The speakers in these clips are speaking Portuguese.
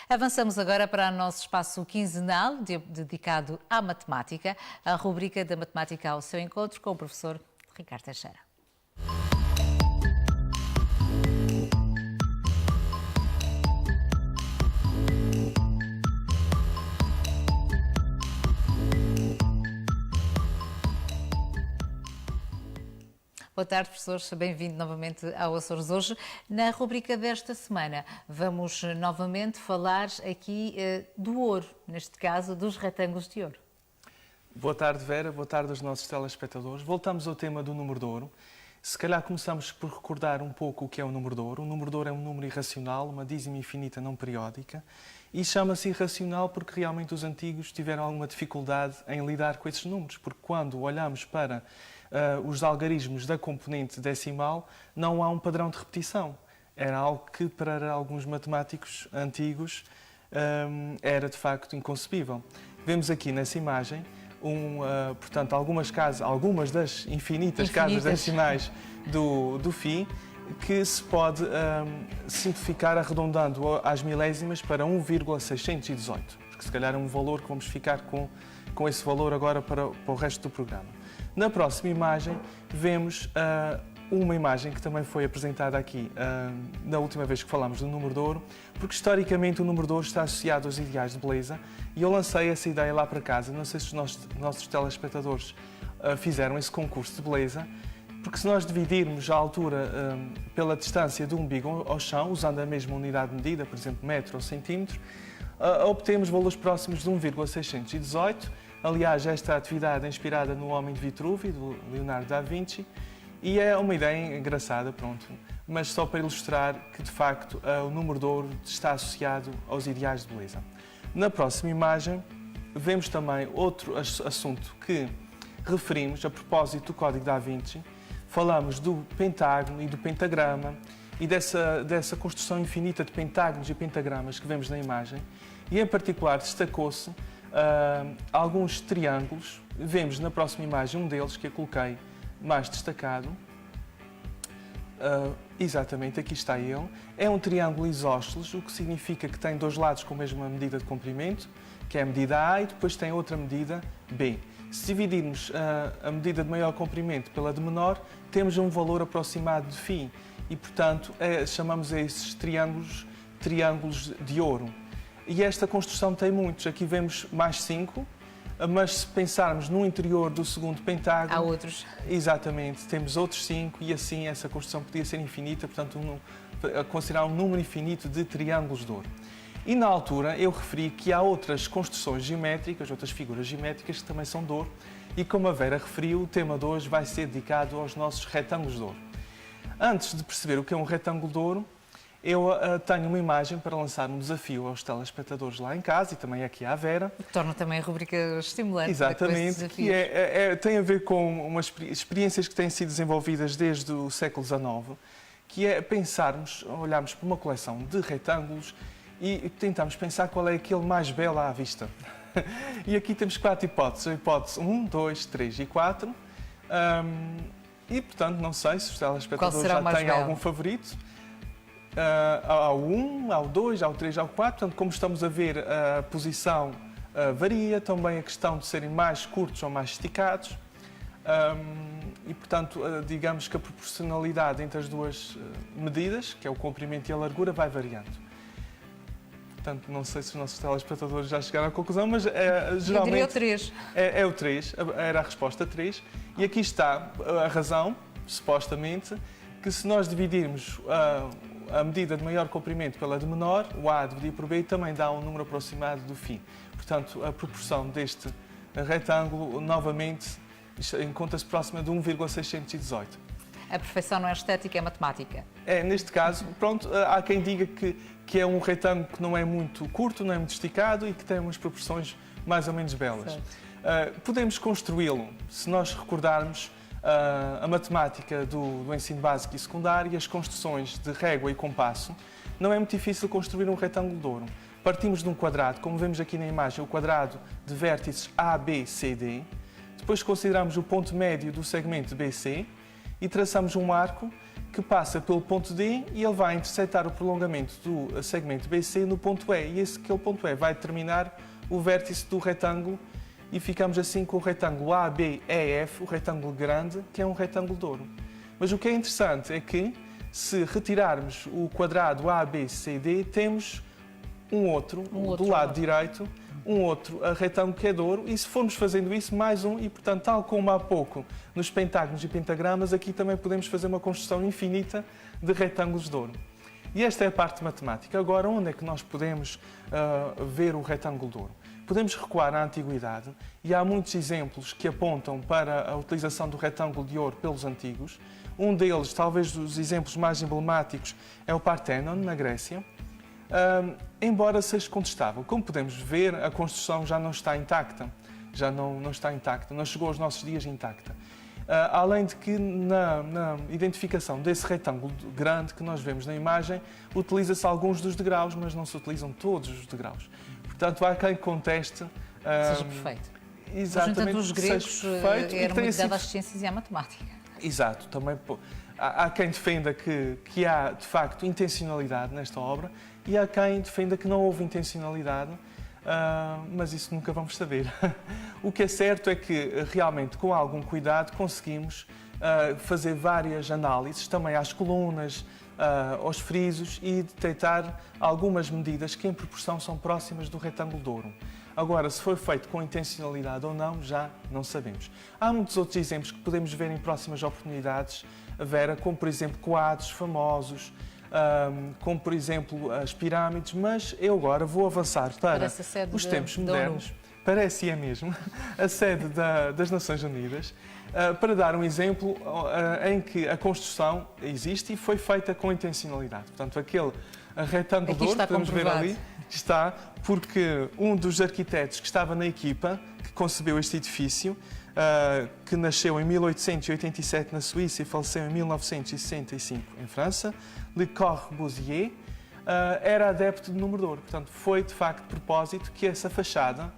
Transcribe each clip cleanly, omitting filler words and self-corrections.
Avançamos agora para o nosso espaço quinzenal dedicado à matemática, a rubrica da matemática ao seu encontro com o professor Ricardo Teixeira. Boa tarde, professores. Bem-vindo novamente ao Açores. Hoje, na rubrica desta semana, vamos novamente falar aqui do ouro, neste caso, dos retângulos de ouro. Boa tarde, Vera. Boa tarde aos nossos telespectadores. Voltamos ao tema do número de ouro. Se calhar começamos por recordar um pouco o que é o número de ouro. O número de ouro é um número irracional, uma dízima infinita não periódica, e chama-se irracional porque realmente os antigos tiveram alguma dificuldade em lidar com esses números, porque quando olhamos para os algarismos da componente decimal, não há um padrão de repetição. Era algo que, para alguns matemáticos antigos, era de facto inconcebível. Vemos aqui nessa imagem, portanto, algumas das infinitas casas decimais do φ, que se pode simplificar arredondando às milésimas para 1,618, porque se calhar é um valor que vamos ficar com esse valor agora para o resto do programa. Na próxima imagem, vemos uma imagem que também foi apresentada aqui na última vez que falámos do número de ouro, porque historicamente o número de ouro está associado aos ideais de beleza, e eu lancei essa ideia lá para casa. Não sei se os nossos telespectadores fizeram esse concurso de beleza, porque se nós dividirmos a altura pela distância do umbigo ao chão, usando a mesma unidade de medida, por exemplo, metro ou centímetro, obtemos valores próximos de 1,618. Aliás, esta atividade é inspirada no Homem de Vitrúvio, do Leonardo da Vinci, e é uma ideia engraçada, pronto, mas só para ilustrar que, de facto, o número de ouro está associado aos ideais de beleza. Na próxima imagem, vemos também outro assunto que referimos a propósito do Código da Vinci. Falamos do pentágono e do pentagrama e dessa construção infinita de pentágonos e pentagramas que vemos na imagem, e, em particular, destacou-se alguns triângulos. Vemos na próxima imagem um deles que eu coloquei mais destacado. Exatamente, aqui está ele. É um triângulo isósceles, o que significa que tem dois lados com a mesma medida de comprimento, que é a medida A, e depois tem outra medida B. Se dividirmos a medida de maior comprimento pela de menor, temos um valor aproximado de φ, e, portanto, chamamos a esses triângulos de ouro. E esta construção tem muitos. Aqui vemos mais 5, mas se pensarmos no interior do segundo pentágono... Há outros. Exatamente, temos outros 5, e assim essa construção podia ser infinita, portanto, considerar um número infinito de triângulos de ouro. E na altura eu referi que há outras construções geométricas, outras figuras geométricas que também são de ouro, e como a Vera referiu, o tema de hoje vai ser dedicado aos nossos retângulos de ouro. Antes de perceber o que é um retângulo de ouro, eu tenho uma imagem para lançar um desafio aos telespectadores lá em casa e também aqui à Vera. Que torna também a rubrica estimulante. Exatamente, que tem a ver com umas experiências que têm sido desenvolvidas desde o século XIX, que é olharmos para uma coleção de retângulos e tentarmos pensar qual é aquele mais belo à vista. E aqui temos 4 hipóteses. A hipótese 1, 2, 3 e 4. E, portanto, não sei se os telespectadores já têm algum favorito. Ao 1, ao 2, ao 3, ao 4. Portanto, como estamos a ver, a posição varia. Também a questão de serem mais curtos ou mais esticados. E, portanto, digamos que a proporcionalidade entre as duas medidas, que é o comprimento e a largura, vai variando. Portanto, não sei se os nossos telespectadores já chegaram à conclusão, mas geralmente... Eu diria o 3. É o 3, era a resposta 3. E aqui está a razão, supostamente, que se nós dividirmos a medida de maior comprimento pela de menor, o A dividido por B também dá um número aproximado do φ. Portanto, a proporção deste retângulo, novamente, encontra-se próxima de 1,618. A perfeição não é estética, é matemática. Neste caso, pronto, há quem diga que é um retângulo que não é muito curto, não é muito esticado e que tem umas proporções mais ou menos belas. Podemos construí-lo, se nós recordarmos a matemática do ensino básico e secundário e as construções de régua e compasso. Não é muito difícil construir um retângulo de ouro. Partimos de um quadrado, como vemos aqui na imagem, o quadrado de vértices A, B, C, D. Depois consideramos o ponto médio do segmento BC e traçamos um arco que passa pelo ponto D e ele vai interceptar o prolongamento do segmento BC no ponto E. E aquele ponto E vai determinar o vértice do retângulo e ficamos assim com o retângulo ABEF, o retângulo grande, que é um retângulo de ouro. Mas o que é interessante é que, se retirarmos o quadrado ABCD, temos um outro do lado direito, um outro retângulo que é de ouro, e se formos fazendo isso, mais um, e portanto, tal como há pouco nos pentágonos e pentagramas, aqui também podemos fazer uma construção infinita de retângulos de ouro. E esta é a parte matemática. Agora, onde é que nós podemos ver o retângulo de ouro? Podemos recuar à antiguidade, e há muitos exemplos que apontam para a utilização do retângulo de ouro pelos antigos. Um deles, talvez dos exemplos mais emblemáticos, é o Parthenon, na Grécia. Embora seja contestável, como podemos ver, a construção já não está intacta, não chegou aos nossos dias intacta. Além de que na identificação desse retângulo grande que nós vemos na imagem, utiliza-se alguns dos degraus, mas não se utilizam todos os degraus. Portanto, há quem conteste... seja perfeito. Exatamente, os gregos eram muito dados às ciências e à matemática. Exato, também há quem defenda que há, de facto, intencionalidade nesta obra, e há quem defenda que não houve intencionalidade, mas isso nunca vamos saber. O que é certo é que, realmente, com algum cuidado, conseguimos fazer várias análises, também às colunas, aos frisos, e detectar algumas medidas que, em proporção, são próximas do retângulo de ouro. Agora, se foi feito com intencionalidade ou não, já não sabemos. Há muitos outros exemplos que podemos ver em próximas oportunidades, Vera, como, por exemplo, quadros famosos, como, por exemplo, as pirâmides, mas eu agora vou avançar para os tempos modernos. Parece, é mesmo, a sede das Nações Unidas, para dar um exemplo em que a construção existe e foi feita com intencionalidade. Portanto, aquele retângulo de ouro que podemos ver ali está porque um dos arquitetos que estava na equipa que concebeu este edifício, que nasceu em 1887 na Suíça e faleceu em 1965 em França, Le Corbusier, era adepto de número de ouro. Portanto, foi de facto de propósito que essa fachada,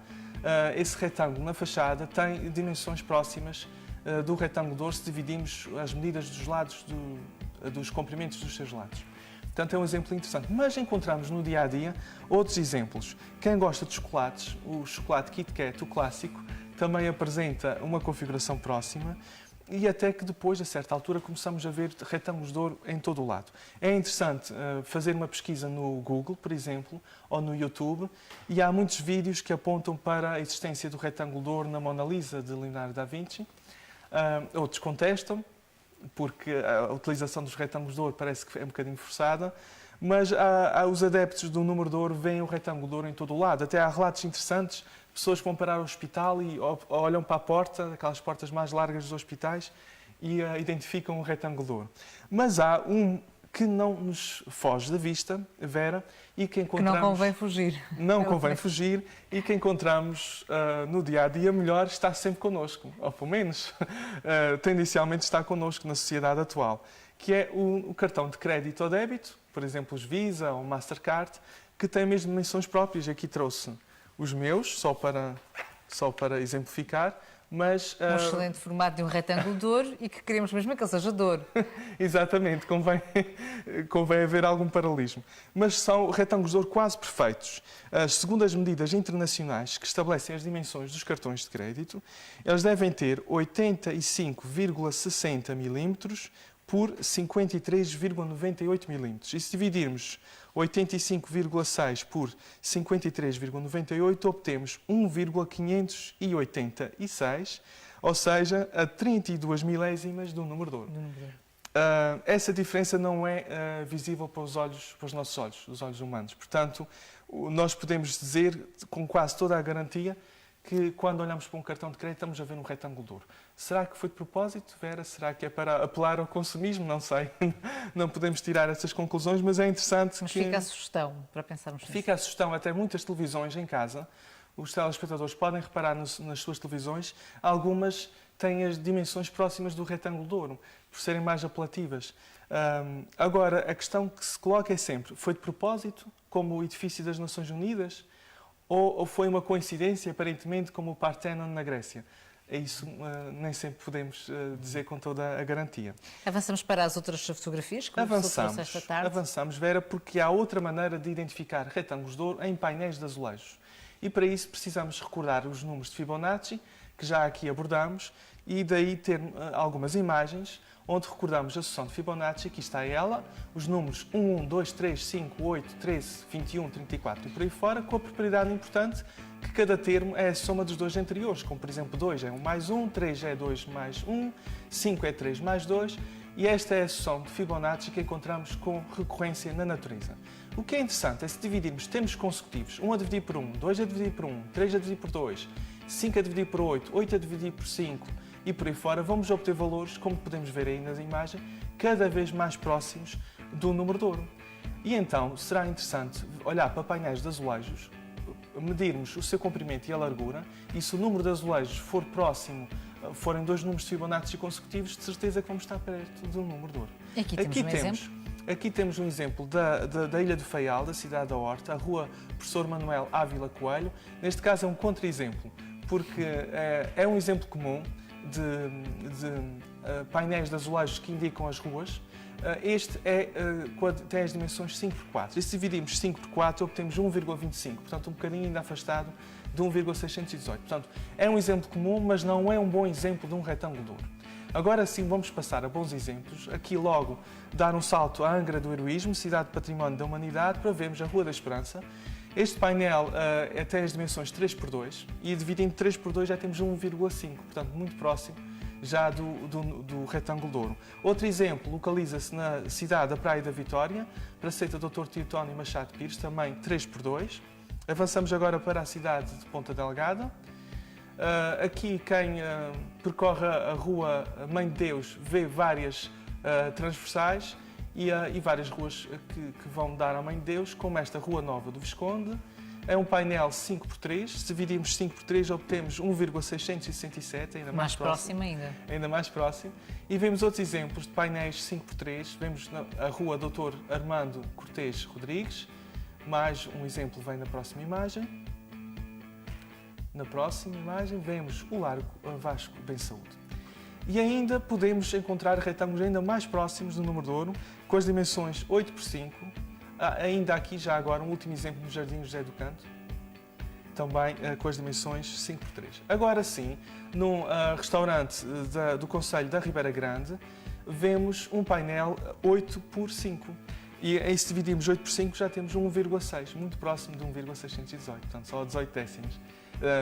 esse retângulo na fachada, tem dimensões próximas do retângulo de ouro se dividirmos as medidas dos lados, dos comprimentos dos seus lados. Portanto, é um exemplo interessante. Mas encontramos no dia-a-dia outros exemplos. Quem gosta de chocolates, o chocolate Kit Kat, o clássico, também apresenta uma configuração próxima, e até que depois, a certa altura, começamos a ver retângulos de ouro em todo o lado. É interessante fazer uma pesquisa no Google, por exemplo, ou no YouTube, e há muitos vídeos que apontam para a existência do retângulo de ouro na Mona Lisa, de Leonardo da Vinci. Outros contestam, porque a utilização dos retângulos de ouro parece que é um bocadinho forçada, mas os adeptos do número de ouro veem o retângulo de ouro em todo o lado. Até há relatos interessantes, pessoas que vão parar ao hospital e olham para a porta, aquelas portas mais largas dos hospitais, e identificam o retângulo de ouro. Mas há um que não nos foge da vista, Vera, e que encontramos... Que não convém fugir. Não convém fugir, e que encontramos no dia-a-dia, melhor, está sempre connosco, ou pelo menos tendencialmente está connosco na sociedade atual, que é o cartão de crédito ou débito, por exemplo, os Visa ou Mastercard, que têm mesmo dimensões próprias. Aqui trouxe os meus, só para exemplificar, mas... Um excelente formato de um retângulo de ouro, e que queremos mesmo que ele seja de ouro. Exatamente, convém haver algum paralelismo. Mas são retângulos de ouro quase perfeitos. Segundo as medidas internacionais que estabelecem as dimensões dos cartões de crédito, eles devem ter 85,60 milímetros por 53,98 milímetros. E se dividirmos 85,6 por 53,98, obtemos 1,586, ou seja, a 32 milésimas do número de ouro. Essa diferença não é visível para os nossos olhos, os olhos humanos. Portanto, nós podemos dizer com quase toda a garantia que quando olhamos para um cartão de crédito estamos a ver um retângulo de ouro. Será que foi de propósito, Vera? Será que é para apelar ao consumismo? Não sei. Não podemos tirar essas conclusões, mas é interessante mas que... fica a sugestão para pensarmos nisso. Fica a sugestão, até muitas televisões em casa, os telespectadores podem reparar nas suas televisões, algumas têm as dimensões próximas do retângulo de ouro, por serem mais apelativas. Agora, a questão que se coloca é sempre, foi de propósito, como o edifício das Nações Unidas, ou foi uma coincidência, aparentemente, como o Parthenon na Grécia? isso nem sempre podemos dizer com toda a garantia. Avançamos para as outras fotografias que trouxe esta tarde. Avançamos, Vera, porque há outra maneira de identificar retângulos de ouro em painéis de azulejos. E para isso precisamos recordar os números de Fibonacci, que já aqui abordamos, e daí ter algumas imagens onde recordamos a sucessão de Fibonacci, aqui está ela, os números 1, 2, 3, 5, 8, 13, 21, 34 e por aí fora, com a propriedade importante que cada termo é a soma dos dois anteriores, como por exemplo 2 é 1 mais 1, 3 é 2 mais 1, 5 é 3 mais 2, e esta é a sucessão de Fibonacci que encontramos com recorrência na natureza. O que é interessante é se dividirmos termos consecutivos, 1 a dividir por 1, 2 a dividir por 1, 3 a dividir por 2, 5 a dividir por 8, 8 a dividir por 5 e por aí fora, vamos obter valores, como podemos ver aí na imagem, cada vez mais próximos do número de ouro. E então será interessante olhar para painéis de azulejos, medirmos o seu comprimento e a largura, e se o número de azulejos for próximo, forem dois números de Fibonacci consecutivos, de certeza que vamos estar perto do número de ouro. Aqui temos um exemplo da Ilha do Faial, da cidade da Horta, a rua Professor Manuel Ávila Coelho. Neste caso é um contra-exemplo, porque é um exemplo comum de painéis de azulejos que indicam as ruas. Este tem as dimensões 5 por 4. E se dividimos 5 por 4, obtemos 1,25, portanto um bocadinho ainda afastado de 1,618. Portanto, é um exemplo comum, mas não é um bom exemplo de um retângulo de ouro. Agora sim, vamos passar a bons exemplos. Aqui logo dar um salto à Angra do Heroísmo, cidade de património da humanidade, para vermos a Rua da Esperança. Este painel tem as dimensões 3 por 2 e dividindo 3 por 2 já temos 1,5, portanto muito próximo já do retângulo de ouro. Outro exemplo localiza-se na cidade da Praia da Vitória, Praceta Dr. Teotónio Machado Pires, também 3 por 2. Avançamos agora para a cidade de Ponta Delgada. Aqui quem percorre a rua Mãe de Deus vê várias transversais e várias ruas que vão dar à Mãe de Deus, como esta Rua Nova do Visconde. É um painel 5 por 3. Se dividirmos 5 por 3, obtemos 1,667, ainda mais próximo. Ainda mais próximo. E vemos outros exemplos de painéis 5 por 3. Vemos a Rua Dr. Armando Cortês Rodrigues. Mais um exemplo vem na próxima imagem. Na próxima imagem vemos o Largo Vasco Bem Saúde. E ainda podemos encontrar retângulos ainda mais próximos do número de ouro, com as dimensões 8 por 5. Ainda aqui, já agora, um último exemplo no Jardim José do Canto, também com as dimensões 5 por 3. Agora sim, num restaurante do concelho da Ribeira Grande, vemos um painel 8 por 5. E se dividirmos 8 por 5 já temos 1,6, muito próximo de 1,618, portanto só 18 décimos,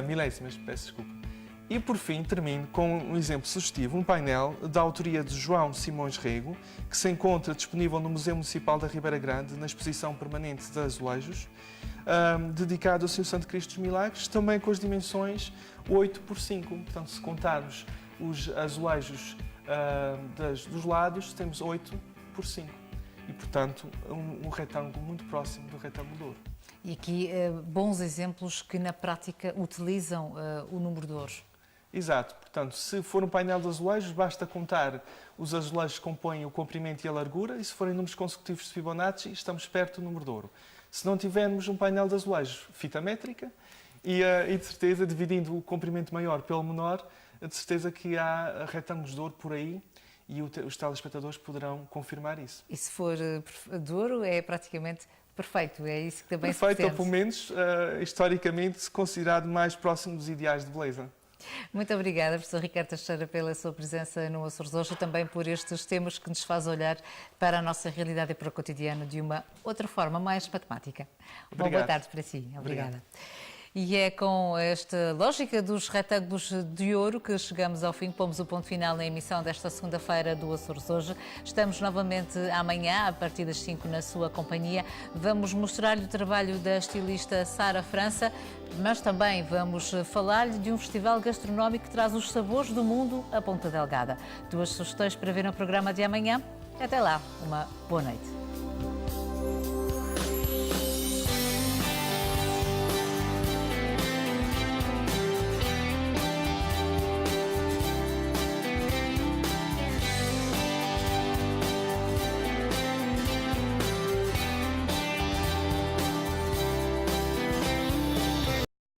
milésimas, peço desculpa. E por fim termino com um exemplo sugestivo, um painel da autoria de João Simões Rego, que se encontra disponível no Museu Municipal da Ribeira Grande, na exposição permanente de azulejos, dedicado ao Senhor Santo Cristo dos Milagres, também com as dimensões 8 por 5. Portanto, se contarmos os azulejos dos lados, temos 8 por 5. E, portanto, um retângulo muito próximo do retângulo de ouro. E aqui bons exemplos que na prática utilizam o número de ouro. Exato, portanto, se for um painel de azulejos, basta contar os azulejos que compõem o comprimento e a largura, e se forem números consecutivos de Fibonacci, estamos perto do número de ouro. Se não tivermos um painel de azulejos, fita métrica, e de certeza, dividindo o comprimento maior pelo menor, de certeza que há retângulos de ouro por aí, e os telespectadores poderão confirmar isso. E se for de ouro, é praticamente perfeito, é isso que também se pretende. pretende. Perfeito, ou pelo menos, historicamente, considerado mais próximo dos ideais de beleza. Muito obrigada, professor Ricardo Teixeira, pela sua presença no Açores Hoje e também por estes temas que nos faz olhar para a nossa realidade e para o cotidiano de uma outra forma, mais matemática. Uma boa tarde para si. Obrigada. E é com esta lógica dos retângulos de ouro que chegamos ao fim, pomos o ponto final na emissão desta segunda-feira do Açores Hoje. Estamos novamente amanhã, a partir das 5, na sua companhia. Vamos mostrar-lhe o trabalho da estilista Sara França, mas também vamos falar-lhe de um festival gastronómico que traz os sabores do mundo a Ponta Delgada. 2 sugestões para ver no programa de amanhã. Até lá, uma boa noite.